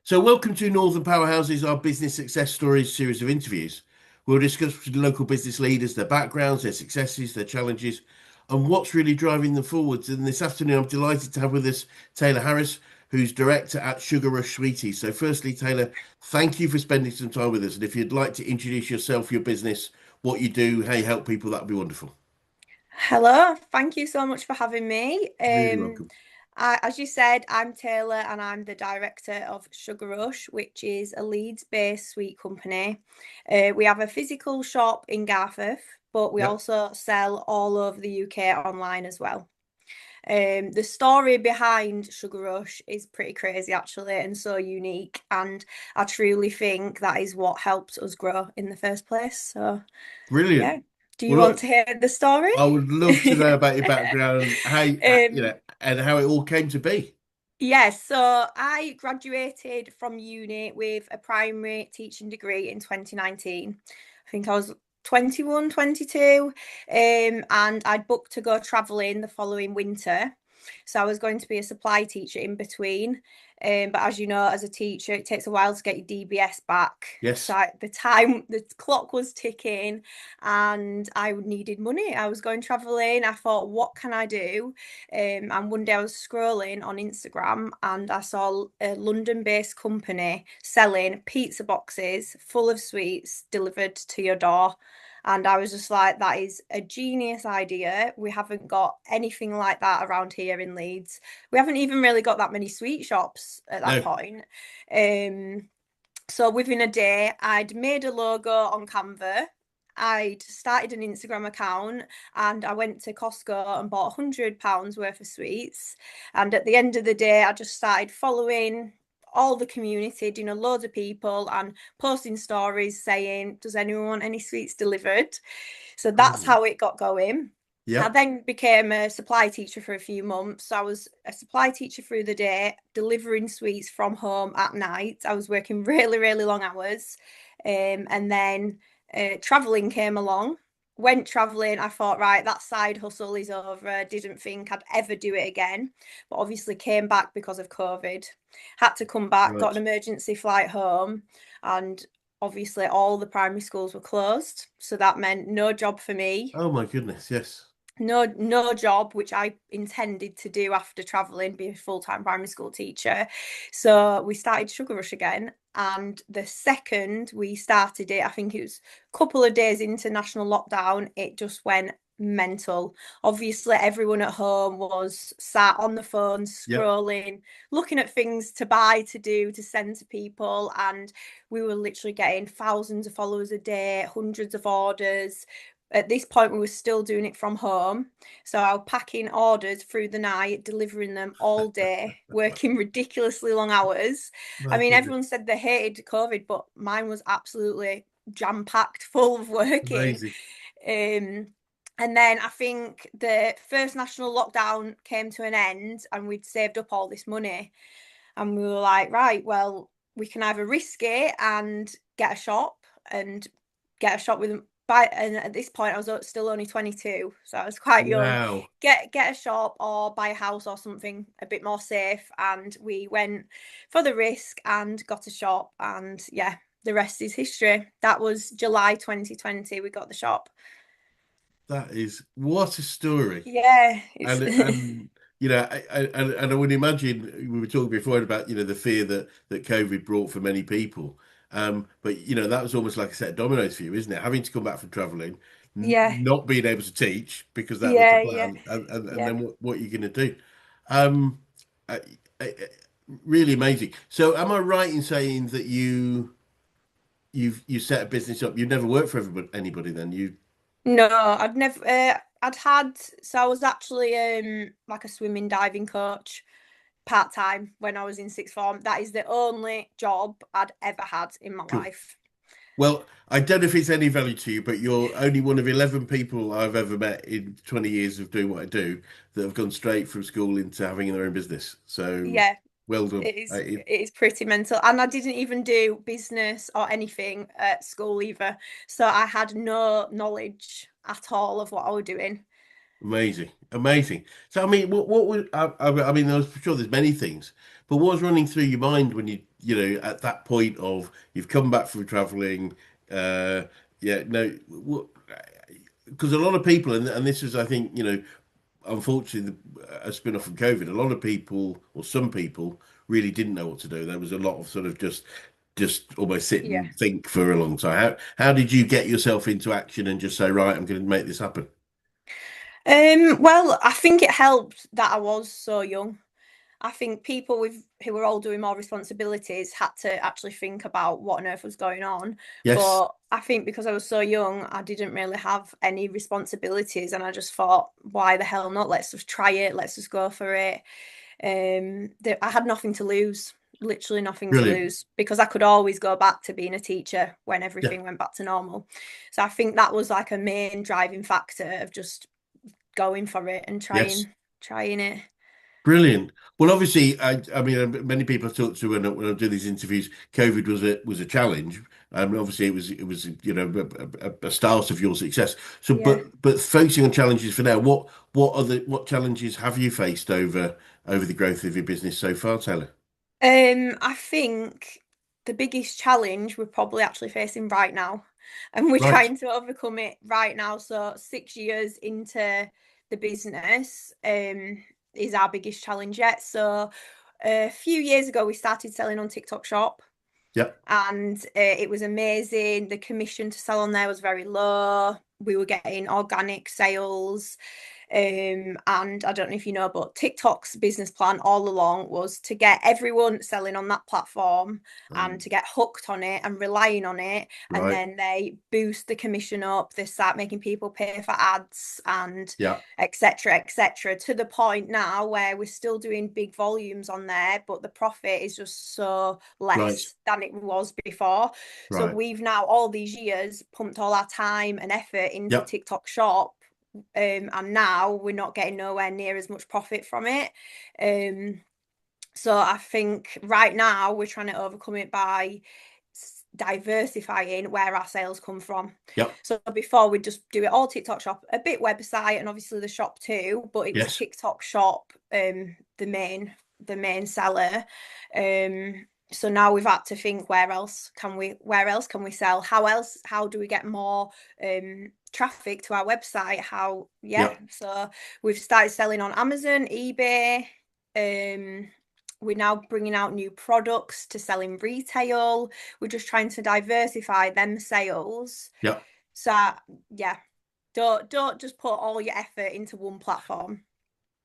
So, welcome to Northern Powerhouses, our business success stories series of interviews. We'll discuss with local business leaders, their backgrounds, their successes, their challenges, and what's really driving them forwards. And this afternoon, I'm delighted to have with us Tayla Harris, who's director at Sugar Rush Sweeties. So, firstly, Tayla, thank you for spending some time with us. And if you'd like to introduce yourself, your business, what you do, how you help people, that'd be wonderful. Hello, thank you so much for having me. Really welcome. As you said, I'm Taylor and I'm the director of Sugar Rush, which is a Leeds-based sweet company. We have a physical shop in Garforth, but we Yeah, also sell all over the UK online as well. The story behind Sugar Rush is pretty crazy, actually, and so unique. And I truly think that is what helped us grow in the first place. So, brilliant. yeah. Do you Well, want look, to hear the story? I would love to know about your background, Um, and how it all came to be. yes, so I graduated from uni with a primary teaching degree in 2019. I think I was 21, 22, and I'd booked to go traveling the following winter. So I was going to be a supply teacher in between. But as you know, as a teacher, it takes a while to get your DBS back. So Yes. the clock was ticking and I needed money. I was going traveling. I thought, what can I do? And one day I was scrolling on Instagram and I saw a London-based company selling pizza boxes full of sweets delivered to your door. And I was just like, that is a genius idea. We haven't got anything like that around here in Leeds. We haven't even really got that many sweet shops at that No. point. Um, so within a day, I'd made a logo on Canva. I'd started an Instagram account and I went to Costco and bought £100 worth of sweets. And at the end of the day, I just started following all the community, loads of people and posting stories saying, does anyone want any sweets delivered? So that's Brilliant. how it got going. I Yep. then became a supply teacher for a few months. I was a supply teacher through the day, delivering sweets from home at night. I was working really, really long hours. And then traveling came along. Went traveling, I thought, right, that side hustle is over. Didn't think I'd ever do it again. But obviously came back because of COVID. Had to come back, got Right. an emergency flight home, and obviously all the primary schools were closed. So that meant no job for me, Oh my goodness. Yes. no job, which I intended to do after traveling, be a full-time primary school teacher. So we started Sugar Rush again. And the second we started it, I think it was a couple of days into national lockdown, it just went mental. Obviously, everyone at home was sat on the phone, Yep. scrolling, looking at things to buy, to do, to send to people. And we were literally getting thousands of followers a day, hundreds of orders. At this point, we were still doing it from home. So I was packing orders through the night, delivering them all day, working ridiculously long hours. I My mean, goodness. everyone said they hated COVID, but mine was absolutely jam-packed full of working. Amazing. Um, and then I think the first national lockdown came to an end and we'd saved up all this money. And we were like, right, well, we can either risk it and get a shop and get a shop with and at this point I was still only 22, so I was quite young. Wow. Get a shop or buy a house or something a bit more safe. And we went for the risk and got a shop, and yeah, the rest is history. That was July 2020 we got the shop. That is what a story. Yeah, it's And and I would imagine we were talking before about the fear that COVID brought for many people. But that was almost like a set of dominoes for you, isn't it? Having to come back from traveling, yeah, not being able to teach because that was the yeah, plan, and yeah. then what you're going to do. Um, I, really amazing. So, am I right in saying that you set a business up? You never worked for anybody then. You No, I'd never. I'd had so I was actually like a swimming diving coach part time when I was in sixth form. That is the only job I'd ever had in my cool. life. Well, I don't know if it's any value to you, but you're only one of 11 people I've ever met in 20 years of doing what I do that have gone straight from school into having their own business. So Yeah, well done. it is. It is pretty mental, and I didn't even do business or anything at school either, so I had no knowledge at all of what I was doing. Amazing, amazing. So I mean, what would I mean? I'm sure there's many things, but what was running through your mind when at that point of you've come back from traveling, uh, yeah, no, because a lot of people, and this is, I think, unfortunately, a spin-off from COVID, a lot of people, or some people, really didn't know what to do. There was a lot of sort of just almost sit Yeah. and think for a long time. How did you get yourself into action and just say, right, I'm going to make this happen? Well, I think it helped that I was so young. I think people who were all doing more responsibilities had to actually think about what on earth was going on. Yes, But I think because I was so young, I didn't really have any responsibilities, and I just thought, why the hell not? Let's just try it. Let's just go for it. I had nothing to lose, literally nothing to brilliant. lose, because I could always go back to being a teacher when Yeah, everything went back to normal. So I think that was like a main driving factor of just going for it and yes. trying it. Brilliant. Well, obviously, I mean, many people I talk to when I do these interviews, COVID was a challenge. Obviously, it was a start of your success. So, Yeah. but focusing on challenges for now, what challenges have you faced over the growth of your business so far, Taylor? I think the biggest challenge we're probably actually facing right now, and we're Right. trying to overcome it right now. So 6 years into the business, is our biggest challenge yet. So a few years ago, we started selling on TikTok Shop, Yep. and it was amazing. The commission to sell on there was very low. We were getting organic sales. And I don't know if you know, but TikTok's business plan all along was to get everyone selling on that platform and Um, to get hooked on it and relying on it. And right. then they boost the commission up, they start making people pay for ads and Yeah. etc to the point now where we're still doing big volumes on there, but the profit is just so Right. less than it was before. So Right. we've now all these years pumped all our time and effort into Yep. TikTok Shop, and now we're not getting nowhere near as much profit from it. Um, so I think right now we're trying to overcome it by diversifying where our sales come from. Yep. So before we'd just do it all TikTok Shop, a bit website, and obviously the shop too, but it was Yes. TikTok Shop, the main seller. So now we've had to think, where else can we sell? How do we get more traffic to our website? Yep. So we've started selling on Amazon, eBay. We're now bringing out new products to sell in retail. We're just trying to diversify them sales. Yep. So yeah, don't just put all your effort into one platform.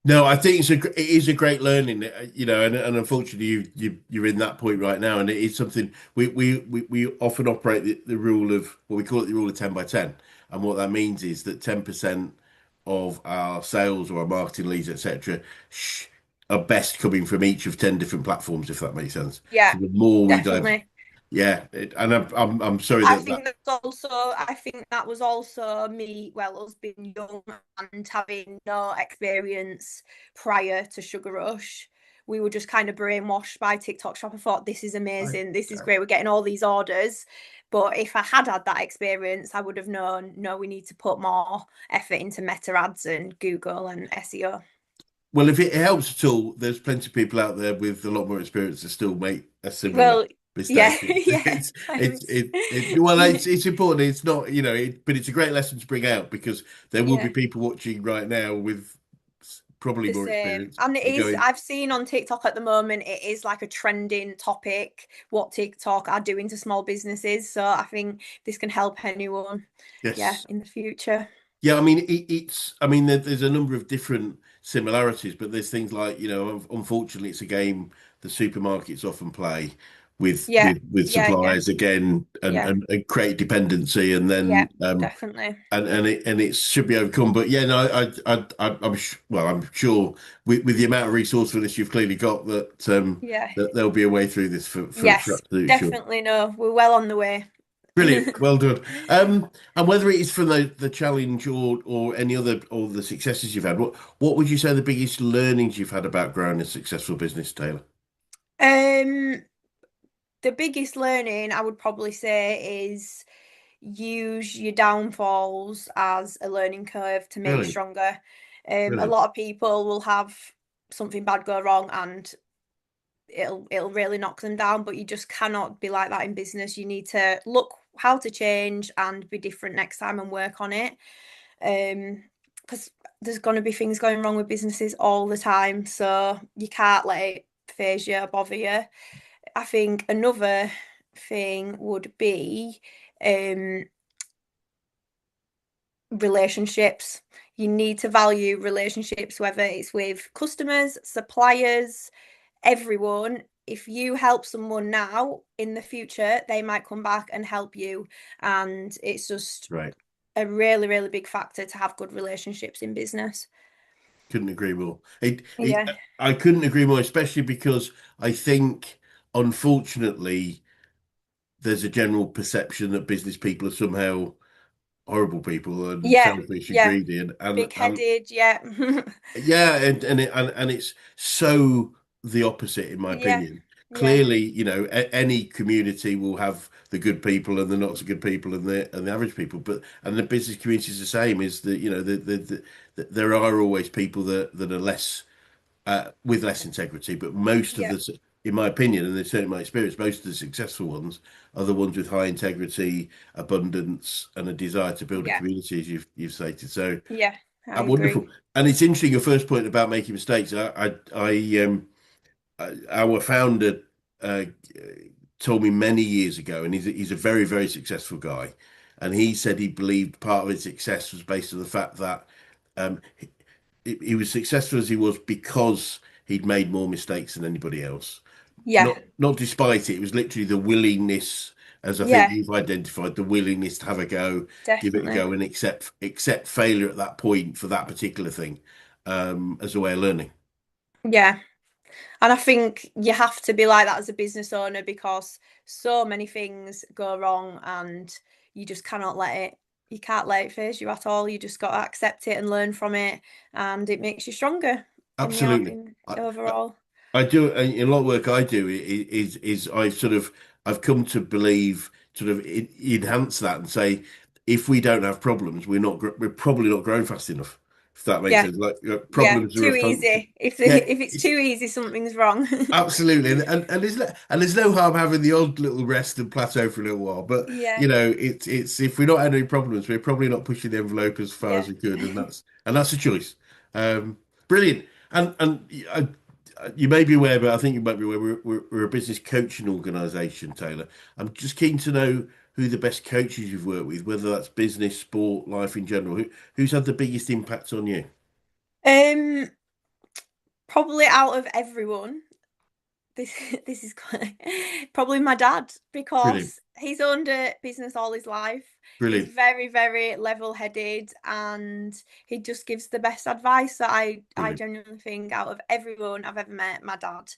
No, I think it is a great learning, and unfortunately you're in that point right now, and it is something we often operate the rule of what we call it the rule of 10 by 10, and what that means is that 10% of our sales or our marketing leads, etc., are best coming from each of 10 different platforms, if that makes sense. Yeah, So the more we dive, definitely. yeah, and I'm sorry that. I think that was also me, well, us being young and having no experience prior to Sugar Rush. We were just kind of brainwashed by TikTok Shop. I thought, this is I, amazing, this is great, we're getting all these orders. But if I had had that experience, I would have known, no, we need to put more effort into meta ads and Google and SEO. Well, if it helps at all, there's plenty of people out there with a lot more experience that still make a similar Well, yeah, mistake. yeah. I was, Well, it's important. It's not, but it's a great lesson to bring out because there will be yeah. people watching right now with probably The more same. experience And it and is, going, I've seen on TikTok at the moment, it is like a trending topic, what TikTok are doing to small businesses. So I think this can help anyone, yeah, yes. in the future. Yeah, I mean, I mean, there's a number of different similarities, but there's things like, unfortunately, it's a game the supermarkets often play with Yeah, with yeah, suppliers again yeah, and create dependency, and yeah, then definitely. and it should be overcome. But yeah, no, well, I'm sure with the amount of resourcefulness you've clearly got Yeah, that there'll be a way through this for yes, absolutely sure. definitely. No, we're well on the way. Brilliant, well done. And whether it is from the challenge or any other or the successes you've had, what would you say are the biggest learnings you've had about growing a successful business, Taylor? Um, the biggest learning I would probably say is use your downfalls as a learning curve to make you Brilliant, stronger. A brilliant. lot of people will have something bad go wrong and it'll really knock them down. But you just cannot be like that in business. You need to look how to change and be different next time and work on it. Because there's going to be things going wrong with businesses all the time, so you can't let it phase you or bother you. I think another thing would be um relationships. You need to value relationships, whether it's with customers, suppliers, everyone. If you help someone now, in the future, they might come back and help you. And it's just Right. a really, really big factor to have good relationships in business. Couldn't agree more. Yeah. I couldn't agree more, especially because I think, unfortunately, there's a general perception that business people are somehow horrible people and Yeah. selfish and Yeah. greedy, and Big-headed. Yeah. yeah, and it's so the opposite, in my Yeah. opinion. Yeah. Clearly, any community will have the good people and the not so good people and the average people, but and the business community is the same. Is that there are always people that are less with less integrity, but most of Yeah. the, in my opinion, and it's certainly my experience, most of the successful ones are the ones with high integrity, abundance, and a desire to build a Yeah. community, as you've stated. So Yeah. I wonderful. agree. And it's interesting your first point about making mistakes. Our founder uh, told me many years ago, and he's a very very successful guy, and he said he believed part of his success was based on the fact that um, he was successful as he was because he'd made more mistakes than anybody else. Yeah. Not despite it. It was literally the willingness, as I think Yeah. you've identified, the willingness to have a go, give it a Definitely. go, and accept failure at that point for that particular thing, as a way of learning. Yeah. And I think you have to be like that as a business owner because so many things go wrong and you just cannot let it, you can't let it phase you at all. You just got to accept it and learn from it, and it makes you stronger Absolutely. in I, I, overall. I do in a lot of work I do is I've come to believe enhance that and say if we don't have problems we're probably not growing fast enough, if that makes Yeah, sense, like yeah, problems are a too function. easy. Yeah, If it's too easy, something's wrong. absolutely, and there's no harm having the odd little rest and plateau for a little while. But Yeah, it's if we're not having any problems, we're probably not pushing the envelope as far yeah. as we could, and that's a choice. Brilliant. You may be aware, but I think you might be aware. We're a business coaching organisation, Taylor. I'm just keen to know who the best coaches you've worked with, whether that's business, sport, life in general. Who's had the biggest impact on you? Um, Probably out of everyone, this this is quite, probably my dad Brilliant, because he's owned a business all his life. He's brilliant, very, very level-headed and he just gives the best advice that I brilliant, genuinely think out of everyone I've ever met, my dad.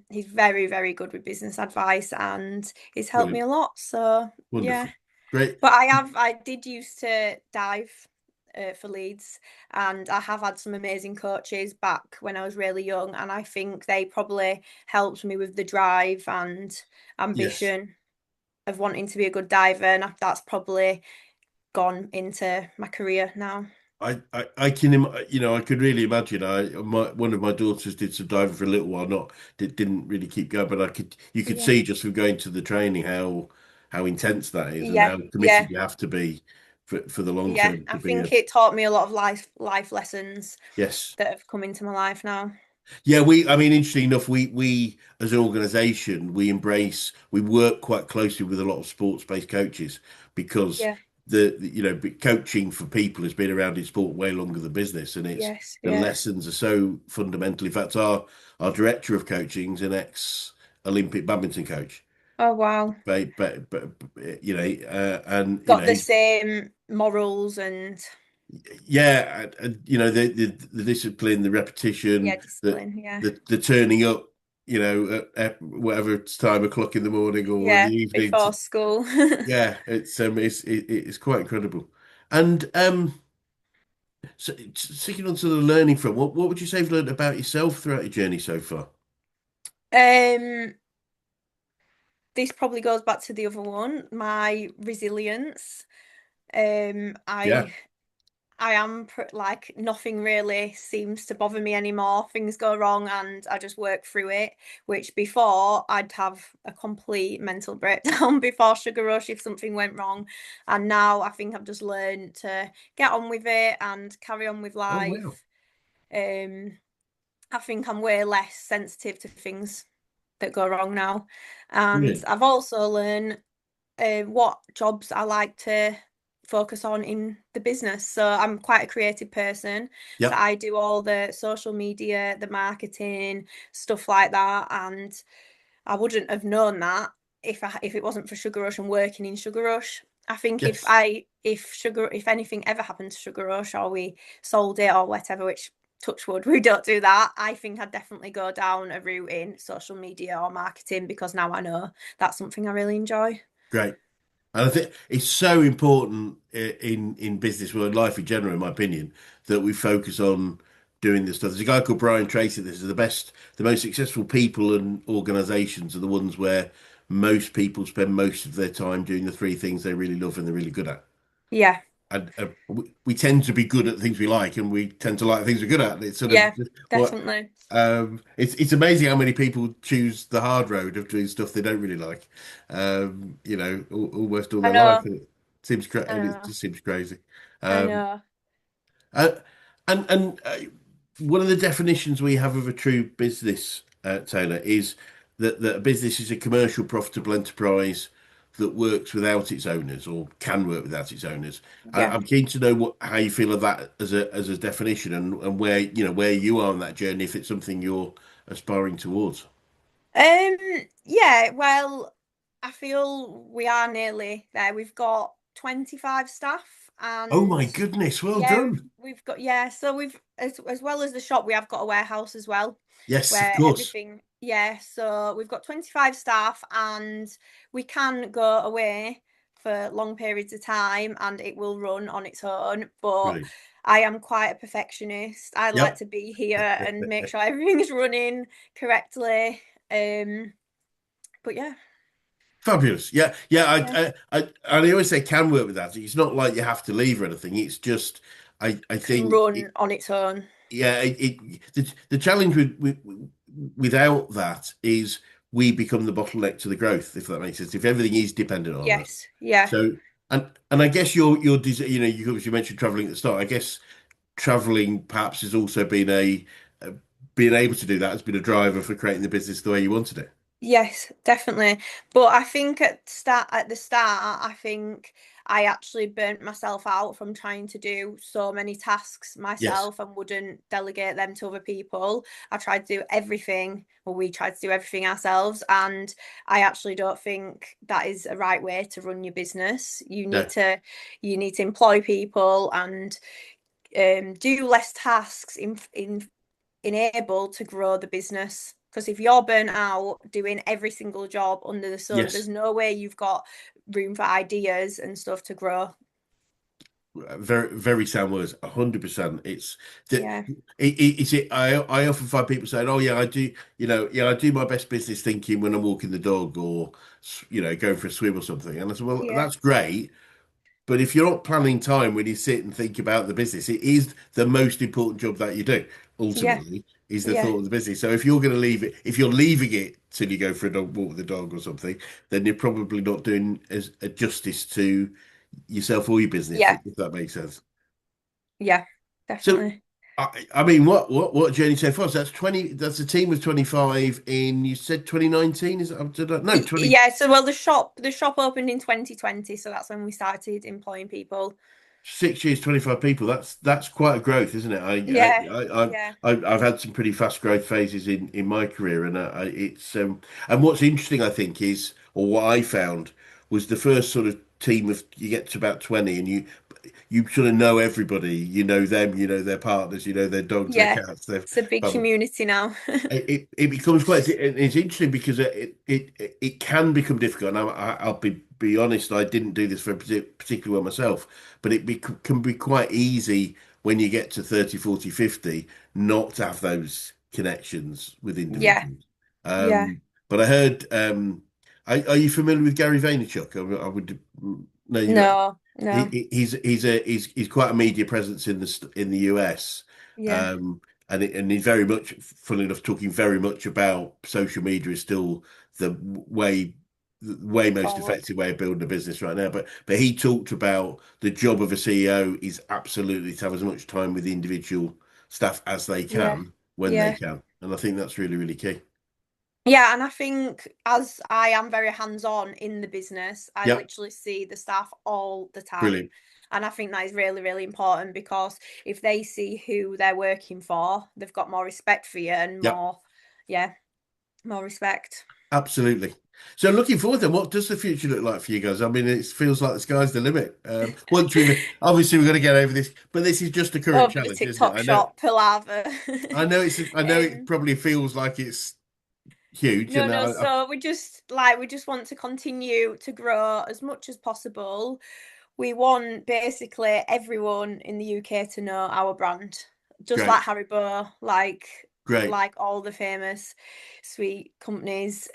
He's very, very good with business advice and he's helped me brilliant, a lot. So yeah. wonderful, great. But I did used to dive for Leeds, and I have had some amazing coaches back when I was really young, and I think they probably helped me with the drive and Yes. ambition of wanting to be a good diver, and that's probably gone into my career now. I can, I could really imagine. One of my daughters did some diving for a little while, didn't really keep going, but you could Yeah. see just from going to the training how intense that is and Yeah, how yeah, committed you have to be for the long yeah. term to I be think a it taught me a lot of life lessons yes. that have come into my life now. Yeah, I mean, interesting enough, we as an organisation, we work quite closely with a lot of sports-based coaches because Yeah. coaching for people has been around in sport way longer than business, and Yes, the yeah. lessons are so fundamental. In fact, our director of coaching is an ex-Olympic badminton coach, Oh wow. and Got the he's same morals and yeah, the discipline, the yeah, repetition, discipline. Yeah. the turning up, at whatever time o'clock in the morning or in the Yeah, evening. before school. Yeah, it's quite incredible. And so sticking on to the learning front, what would you say you've learned about yourself throughout your journey so far? Um, this probably goes back to the other one, my resilience. Yeah, I I am like nothing really seems to bother me anymore. Things go wrong and I just work through it, which before I'd have a complete mental breakdown before Sugar Rush if something went wrong. And now I think I've just learned to get on with it and carry on with Oh wow, life. Um, I think I'm way less sensitive to things that go wrong now. And brilliant. I've also learned what jobs I like to focus on in the business. So I'm quite a creative person. So Yep. I do all the social media, the marketing, stuff like that. And I wouldn't have known that if it wasn't for Sugar Rush and working in Sugar Rush. I think Yes. if anything ever happened to Sugar Rush or we sold it or whatever, which touch wood, we don't do that. I think I'd definitely go down a route in social media or marketing because now I know that's something I really enjoy. Great. And I think it's so important in business world, life in general, in my opinion, that we focus on doing this stuff. There's a guy called Brian Tracy. This is the most successful people and organizations are the ones where most people spend most of their time doing the three things they really love and they're really good at. Yeah, And we tend to be good at things we like, and we tend to like things we're good at. It's sort of yeah, what definitely. it's amazing how many people choose the hard road of doing stuff they don't really like. Almost all I their life, know, and I it know, just seems crazy. I Um, know. uh, and one of the definitions we have of a true business, Taylor, is that a business is a commercial, profitable enterprise that works without its owners or can work without its owners. Yeah. I'm keen to know how you feel of that as a definition and where where you are on that journey, if it's something you're aspiring towards. Um, yeah, well, I feel we are nearly there. We've got 25 staff Oh my and goodness, well yeah, we've done. we've got yeah, so we've as well as the shop, we have got a warehouse as well Yes, of where course. everything yeah, so we've got 25 staff and we can go away for long periods of time and it will run on its own, but Brilliant. I am quite a perfectionist. I like Yep. to be here and make sure everything is running correctly. Um, but yeah, Fabulous. Yeah, yeah. yeah, And I always say can work with that. It's not like you have to leave or anything. It's just, I can think, run on its own. yeah. The challenge without that is we become the bottleneck to the growth, if that makes sense. If everything is dependent on us. Yes, yeah, So, and I guess you obviously mentioned traveling at the start. I guess traveling perhaps has also been a being able to do that has been a driver for creating the business the way you wanted it. yes, definitely. But I think at the start, I think I actually burnt myself out from trying to do so many tasks Yes. myself and wouldn't delegate them to other people. I tried to do everything, or we tried to do everything ourselves, and I actually don't think that is a right way to run your business. No. You need to employ people and do less tasks in enable to grow the business. Because if you're burnt out doing every single job under the sun, there's Yes. no way you've got room for ideas and stuff to grow. Very, very sound words. 100%. It's that Yeah, I often find people saying, "Oh yeah, I do. Yeah, I do my best business thinking when I'm walking the dog or going for a swim or something." And I said, "Well, yeah, that's great, but if you're not planning time when you sit and think about the business, it is the most important job that you do. yeah, Ultimately, is the yeah, thought of the business. So if you're going to leave it, if you're leaving it till you go for a dog walk with the dog or something, then you're probably not doing as a justice to yourself or your business, yeah, if that makes sense." yeah, So, definitely. I mean, what journey so far? So that's 20. That's a team of 25 in. You said 2019. Is it up to that? No, 20. Yeah, so well the shop opened in 2020, so that's when we started employing people. 6 years, 25 people. That's quite a growth, isn't it? Yeah, yeah, I've had some pretty fast growth phases in my career, and it's and what's interesting, I think, is or what I found was the first sort of team of you get to about 20, and you sort of know everybody. You know them, you know their partners, you know their dogs, their yeah. cats, their It's a big blah, community now. it becomes it's interesting because it can become difficult. And I'll be honest, I didn't do this particularly well myself, but can be quite easy when you get to 30, 40, 50, not to have those connections with Yeah, individuals. yeah. But I heard, are you familiar with Gary Vaynerchuk? I would, no, you're not. No. No. He's quite a media presence in the US, Yeah. um, and he's very much, funnily enough, talking very much about social media is still the way the way most Forward. effective way of building a business right now. But he talked about the job of a CEO is absolutely to have as much time with the individual staff as they Yeah. can when they Yeah. can, and I think that's really really key. Yeah, and I think as I am very hands-on in the business, I Yep, literally see the staff all the time. brilliant. And I think that is really, really important because if they see who they're working for, they've got more respect for you and Yep. more, yeah, more respect. Absolutely. So looking forward then, what does the future look like for you guys? I mean, it feels like the sky's the limit. Once we've obviously we've got to get over this, but this is just a current Over the challenge, isn't it? TikTok shop, palaver. I know it Um, probably feels like it's huge, no, and no, I so we just want to continue to grow as much as possible. We want basically everyone in the UK to know our brand, just like great, Haribo, great. like all the famous sweet companies.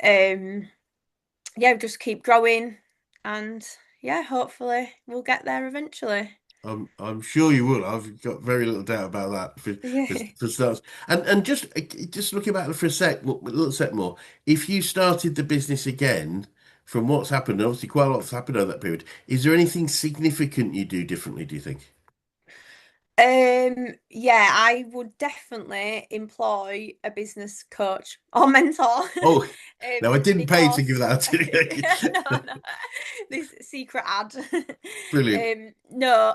Yeah, just keep growing, and yeah, hopefully we'll get there eventually. I'm sure you will. I've got very little doubt about that Yeah. for starts. And just looking back for a sec, a little sec more. If you started the business again, from what's happened, obviously quite a lot's happened over that period. Is there anything significant you do differently? Do you think? Yeah, I would definitely employ a business coach or mentor. Oh, no, I didn't pay to give Because that no, out. no, this secret ad. Brilliant. No,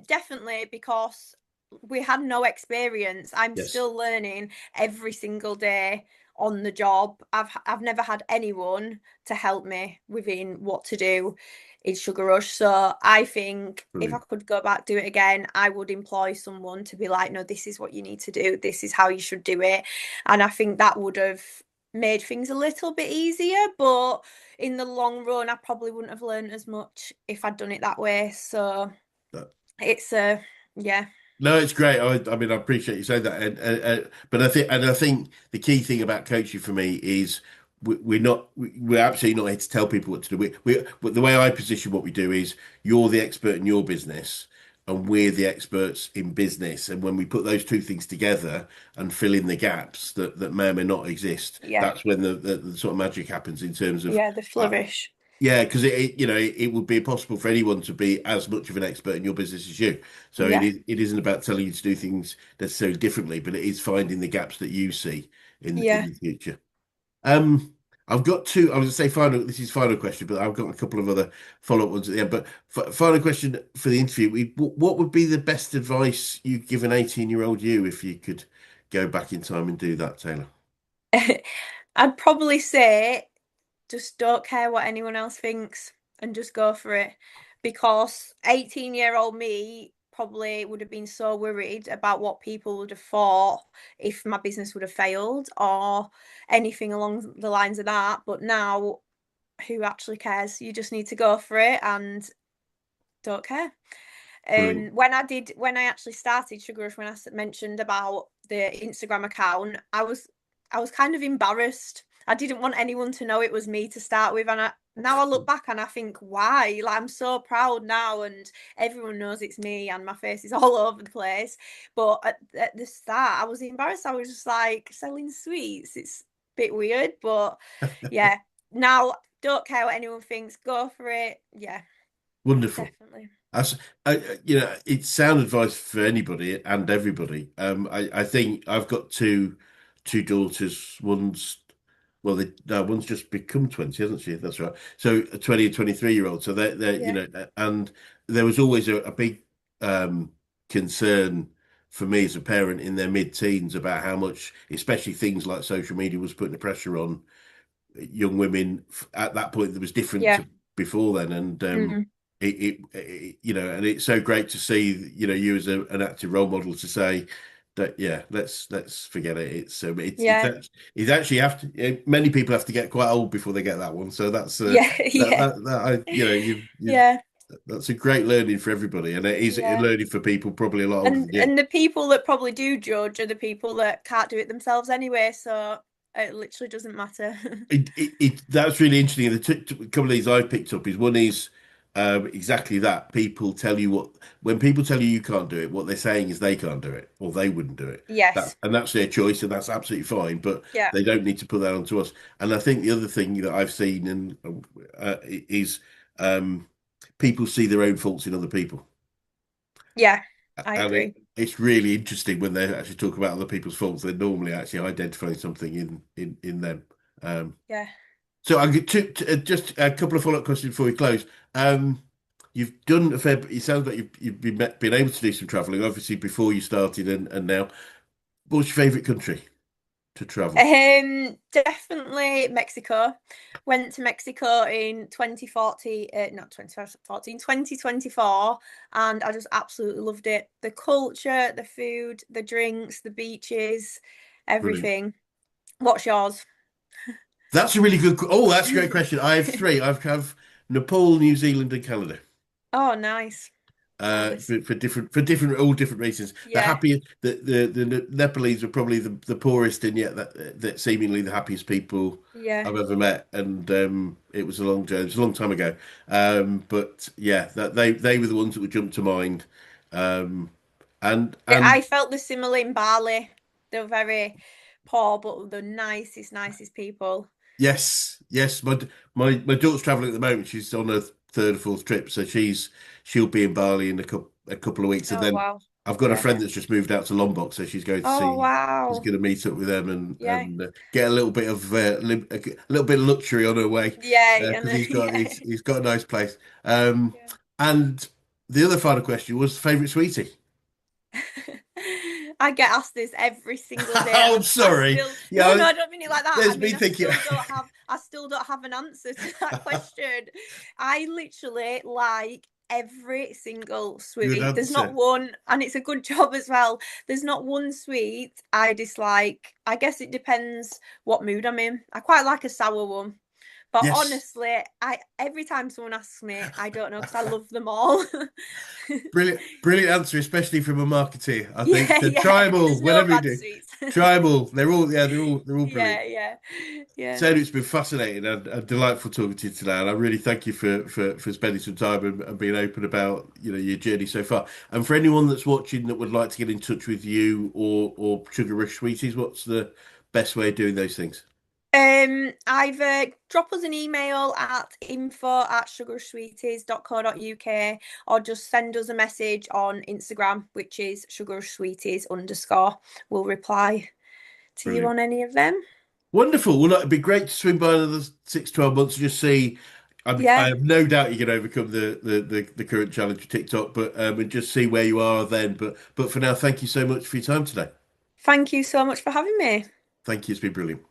definitely because we had no experience. I'm Yes, still learning every single day on the job. I've never had anyone to help me within what to do in Sugar Rush. So I think if I brilliant. could go back do it again, I would employ someone to be like, no, this is what you need to do. This is how you should do it. And I think that would have made things a little bit easier, but in the long run, I probably wouldn't have learned as much if I'd done it that way. So it's a yeah, No, it's great. I mean, I appreciate you saying that, but I think the key thing about coaching for me is we're absolutely not here to tell people what to do. But the way I position what we do is you're the expert in your business, and we're the experts in business. And when we put those two things together and fill in the gaps that may or may not exist, yeah, that's when the sort of magic happens in terms of. yeah, the uh, flourish. Yeah, because it would be impossible for anyone to be as much of an expert in your business as you. So Yeah, it isn't about telling you to do things necessarily differently, but it is finding the gaps that you see in yeah. the future. Um, I've got two. I was going to say final. This is final question, but I've got a couple of other follow-up ones at the end. But final question for the interview: what would be the best advice you'd give an 18-year-old you if you could go back in time and do that, Taylor? I'd probably say just don't care what anyone else thinks and just go for it. Because 18-year-old me probably would have been so worried about what people would have thought if my business would have failed or anything along the lines of that. But now, who actually cares? You just need to go for it and don't care. Brilliant. When I actually started Sugar Rush, when I mentioned about the Instagram account, I was kind of embarrassed. I didn't want anyone to know it was me to start with, and now I look back and I think, why? Like I'm so proud now, and everyone knows it's me, and my face is all over the place. But at the start, I was embarrassed. I was just like selling sweets. It's a bit weird, but yeah. Now don't care what anyone thinks. Go for it. Yeah, Wonderful. definitely. As it's sound advice for anybody and everybody. I think I've got two daughters. One's just become 20, hasn't she? That's right. So a 20 and 23-year-old. So they're Yeah. and there was always a big um, concern for me as a parent in their mid-teens about how much, especially things like social media, was putting the pressure on young women at that point that was different Yeah. to before then, and Mm. and it's so great to see you as an active role model to say that yeah, let's forget it. Yeah. it's actually have to many people have to get quite old before they get that one. So that's Yeah. Yeah. that I you've Yeah. that's a great learning for everybody, and it is a Yeah. learning for people probably a lot older And than you. and the people that probably do judge are the people that can't do it themselves anyway, so it literally doesn't matter. That's really interesting. The couple of these I've picked up is one is exactly that. People tell you what, when people tell you you can't do it, what they're saying is they can't do it or they wouldn't do it. Yes. And that's their choice, and that's absolutely fine. But Yeah. they don't need to put that onto us. And I think the other thing that I've seen is um, people see their own faults in other people, Yeah. I and agree. it's really interesting when they actually talk about other people's faults. They're normally actually identifying something in them. Um, Yeah. So I get just a couple of follow-up questions before we close. Um, you've done a fair. It sounds like you've been able to do some travelling, obviously before you started and now. What's your favourite country to travel? Definitely Mexico. Went to Mexico in 2014, not 2014, 2024, and I just absolutely loved it. The culture, the food, the drinks, the beaches, Brilliant. everything. What's yours? That's a really good. Oh, that's a great question. I have three. I have Nepal, New Zealand, and Canada. Oh, nice. Nice. For different all different reasons. The Yeah, happiest the Nepalese are probably the poorest and yet that seemingly the happiest people yeah. I've ever met. And it was a long journey. It was a long time ago. But yeah, that they were the ones that would jump to mind. Um, I and felt the similar in Bali. They were very poor, but the nicest people. yes, yes. My daughter's traveling at the moment. She's on her third or fourth trip, so she'll be in Bali in a couple of weeks, and Oh, then wow. I've got a Yeah. friend that's just moved out to Lombok, so she's going to Oh, see. She's wow. going to meet up with them Yeah. and get a little bit of a little bit of luxury on her way Yeah, because and yeah. he's got a nice place. Um, Yeah. and the other final question was favourite sweetie. I get asked this every single day, and Oh, I'm I sorry. still Yeah, no, I don't mean it like that. I there's me mean, thinking. I still don't have an answer to that question. I literally like every single Good sweet. There's not answer. one, and it's a good job as well. There's not one sweet I dislike. I guess it depends what mood I'm in. I quite like a sour one. But Yes. honestly, I every time someone asks me, I don't know because I love them all. Brilliant, brilliant answer, especially from a marketeer. I think Yeah, so. Try yeah. them all, There's no whatever you bad do. sweets. Try them all. They're all brilliant. Yeah, yeah, yeah. So it's been fascinating and delightful talking to you today, and I really thank you for spending some time and being open about your journey so far. And for anyone that's watching that would like to get in touch with you or Sugar Rush Sweeties, what's the best way of doing those things? Either drop us an email at info@sugarsweeties.co.uk or just send us a message on Instagram, which is sugarsweeties_. We'll reply to you Brilliant. on any of them. Wonderful. Well, look, it'd be great to swing by another 6, 12 months and just see. I Yeah. have no doubt you can overcome the current challenge with TikTok, but and just see where you are then. But for now, thank you so much for your time today. Thank you so much for having me. Thank you. It's been brilliant.